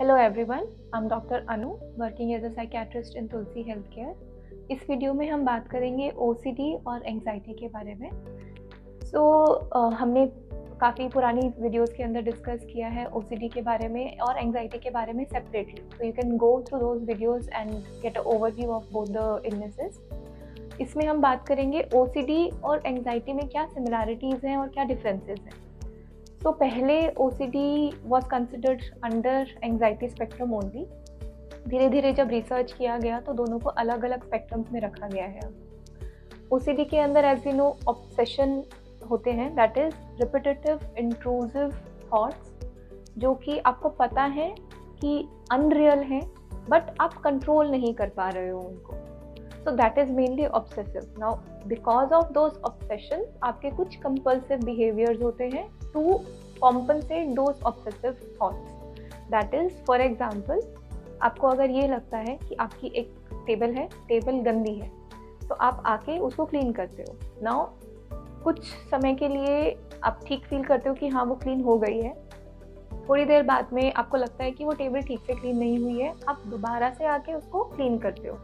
Hello everyone, I'm Dr. Anu, working as a psychiatrist in Tulsi Healthcare. इस video में हम बात करेंगे OCD और एंग्जाइटी के बारे में। हमने काफ़ी पुरानी वीडियोस के अंदर डिस्कस किया है OCD के बारे में और एंग्जाइटी के बारे में सेपरेटली, तो you can go through those videos and get a overview of both the illnesses. इसमें हम बात करेंगे OCD और एंग्जाइटी में क्या सिमिलैरिटीज़ हैं और क्या डिफरेंसेस हैं। तो पहले OCD was considered under anxiety spectrum only. धीरे धीरे जब रिसर्च किया गया तो दोनों को अलग अलग स्पेक्ट्रम्स में रखा गया है। OCD के अंदर एज यू नो ऑब्सेशन होते हैं, that is repetitive intrusive thoughts, जो कि आपको पता है कि अनरियल हैं बट आप कंट्रोल नहीं कर पा रहे हो उनको, so that is mainly obsessive. Now because of those obsessions आपके कुछ compulsive behaviors होते हैं to compensate those obsessive thoughts. That is, for example, आपको अगर ये लगता है कि आपकी एक टेबल गंदी है तो आप आके उसको क्लीन करते हो। Now कुछ समय के लिए आप ठीक फील करते हो कि हाँ वो क्लीन हो गई है, थोड़ी देर बाद में आपको लगता है कि वो टेबल ठीक से क्लीन नहीं हुई है, आप दोबारा से आके उसको क्लीन करते हो।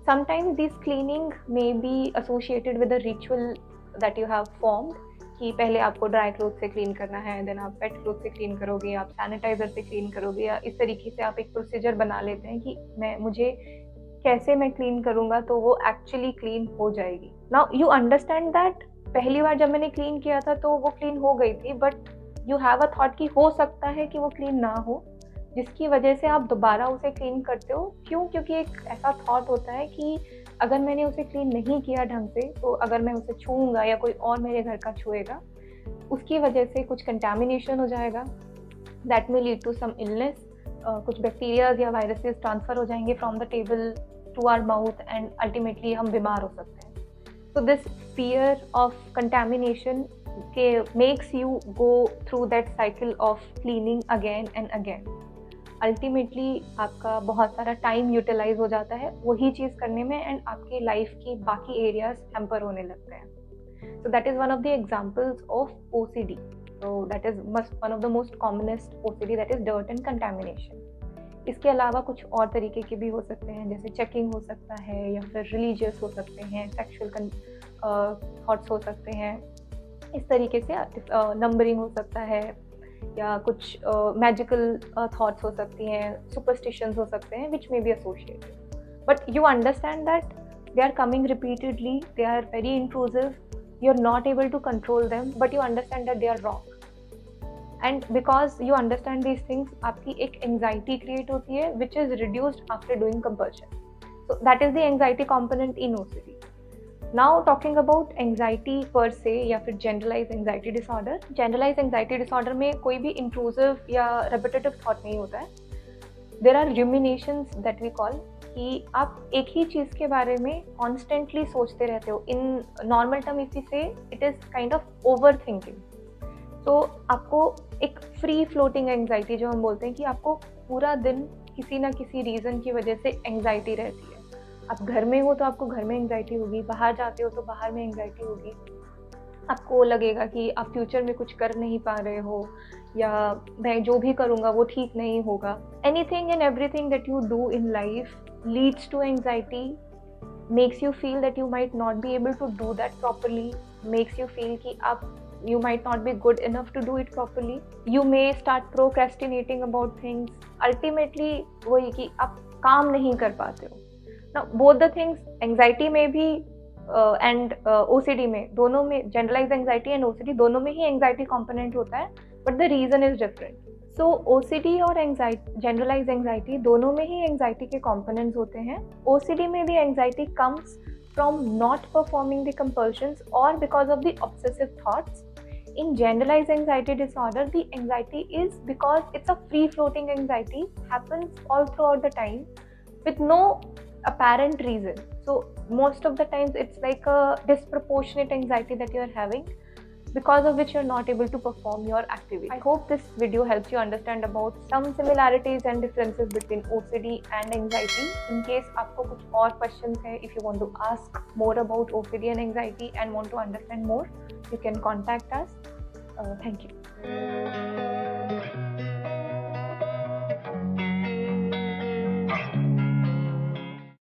Sometimes this cleaning may be associated with a ritual that you have formed, कि पहले आपको ड्राई क्लोथ से क्लीन करना है, देन आप वेट क्लोथ से क्लीन करोगे, आप सैनिटाइजर से क्लीन करोगे, या इस तरीके से आप एक प्रोसीजर बना लेते हैं कि मुझे कैसे मैं क्लीन करूँगा तो वो एक्चुअली क्लीन हो जाएगी। नाउ यू अंडरस्टैंड दैट पहली बार जब मैंने क्लीन किया था तो वो क्लीन हो गई थी, but you have a thought कि हो सकता है कि वो क्लीन ना हो, जिसकी वजह से आप दोबारा उसे क्लीन करते हो। क्यों? क्योंकि एक ऐसा थॉट होता है कि अगर मैंने उसे क्लीन नहीं किया ढंग से तो अगर मैं उसे छूऊंगा या कोई और मेरे घर का छुएगा, उसकी वजह से कुछ कंटामिनेशन हो जाएगा, that may lead to some illness. कुछ बैक्टीरियाज या वायरसेस ट्रांसफ़र हो जाएंगे from the table to our mouth and ultimately हम बीमार हो सकते हैं। So this fear of contamination makes you go through that cycle of cleaning again and again. Ultimately आपका बहुत सारा टाइम यूटिलाइज हो जाता है वही चीज़ करने में, एंड आपकी लाइफ की बाकी एरियाज हैम्पर होने लगते हैं। सो that is one of the examples of OCD. So that is one of the most commonest OCD, that is dirt and contamination. इसके अलावा कुछ और तरीके के भी हो सकते हैं, जैसे चेकिंग हो सकता है, या फिर रिलीजियस हो सकते हैं, सेक्शुअल थॉट्स हो सकते हैं, इस तरीके से नंबरिंग हो सकता है, या कुछ मैजिकल थॉट्स हो सकती हैं, सुपरस्टिशंस हो सकते हैं which may be associated, but you understand that they are coming repeatedly, they are very intrusive, you are not able to control them, but you understand that they are wrong. And because you understand these things, आपकी एक anxiety create होती है which is reduced after doing compulsion. So that is the anxiety component in OCD. Now talking about anxiety per se या फिर generalise anxiety disorder. Generalise anxiety disorder में कोई भी intrusive या रेपिटेटिव थॉट नहीं होता है। There are ruminations that we call, कि आप एक ही चीज़ के बारे में कॉन्स्टेंटली सोचते रहते हो। In normal term if we say it is kind of over thinking. तो आपको एक फ्री फ्लोटिंग एंग्जाइटी जो हम बोलते हैं, कि आपको पूरा दिन किसी ना किसी रीज़न की वजह से एंग्जाइटी रहती है। आप घर में हो तो आपको घर में एंग्जाइटी होगी, बाहर जाते हो तो बाहर में एंग्जाइटी होगी, आपको लगेगा कि आप फ्यूचर में कुछ कर नहीं पा रहे हो, या मैं जो भी करूँगा वो ठीक नहीं होगा। Anything and everything that you do in life leads to anxiety, makes you feel that you might not be able to do that properly, makes you feel कि you might not be good enough to do it properly. You may start procrastinating about things. Ultimately वही कि आप काम नहीं कर पाते हो। Now both the things, anxiety में भी and OCD में, दोनों में, generalized anxiety and OCD दोनों में ही anxiety component होता है, but the reason is different. So OCD और generalized anxiety दोनों में ही anxiety के components होते हैं। OCD में भी anxiety comes from not performing the compulsions or because of the obsessive thoughts. In generalized anxiety disorder, the anxiety is because it's a free-floating anxiety, happens all throughout the time with no apparent reason. So most of the times it's like a disproportionate anxiety that you are having, because of which you're not able to perform your activity. I hope this video helps you understand about some similarities and differences between OCD and anxiety. In case आपको कुछ और questions है, if you want to ask more about OCD and anxiety and want to understand more, you can contact us. Thank you.